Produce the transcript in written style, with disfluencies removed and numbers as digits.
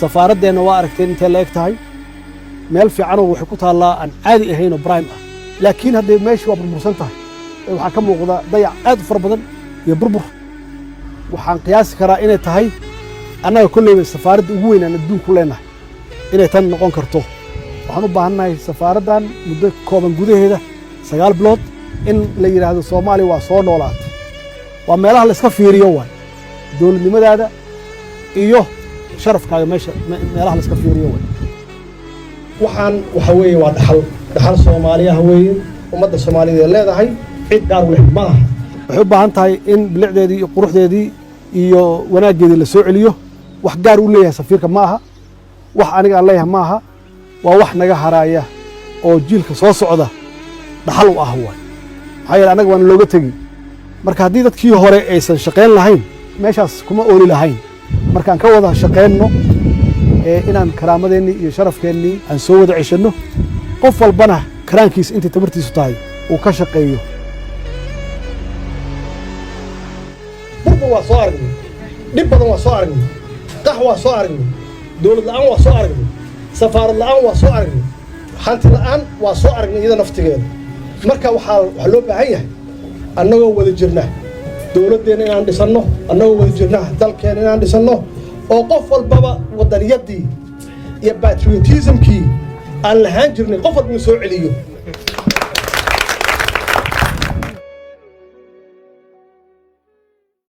safaaraddeena waa aragteen intee la eg tahay meel fiicanoo waxay ku taallaa aan caadi ahayn oo prime ah laakiin hadday meeshu waa burbursan tahay waxaa ka muuqda dayac aad u fara badan iyo burbur waxaan qiyaasi karaa inay tahay annaga kolleyba safaaradda ugu weyn aan adduunku leenahay inay tan noqon karto waxaan u baahannahay safaaraddan muddo kooban gudaheeda 9 bilood in la yidhaahdo Soomaaliya waa soo noolaatay waa meelaha la iska fiiriyo waay dowladnimadaada iyo sharafkaaga meelaha la iska fiiriyo waay waxaan waxa weeye waa dhaxal Soomaaliya weeye ummadda Soomaaliyeed leedahay cid gaar u leh malaha waxay u baahan tahay in bilicdeedii iyo quruxdeedii iyo wanaageedii la soo celiyo wax gaar u leeyahay safiirka ma aha wax aniga aan leeyahay ma aha waa wax naga haraaya oo jiilka soo socda dhaxal u ah waay maxaa yeelay anaga waan looga tegi marka haddii dadkii hore aysan shaqayn lahayn meeshaas kuma ooli lahayn markaan ka wada shaqaynno inaan karaamadeenni iyo sharafkeennii aan soo wada ceshanno qof walbana karaankiisa intii tabartiisu tahay uu ka shaqeeyo burbu waa soo aragnay dhib badan waa soo aragnay qax waa soo aragnay dowlad la'aan waa soo aragnay safaarad la'aan waa soo aragnay hanti la'aan waa soo aragnay iyada naftigeeda marka waxaa loo baahan yahay annagoo wada jirna dowladdeena inaan dhisanno annagoo wada jirna dalkeena inaan dhisanno oo qof walbaba wadaniyadii iyo patriotismkii aan lahaan jirnay qof walba soo celiyo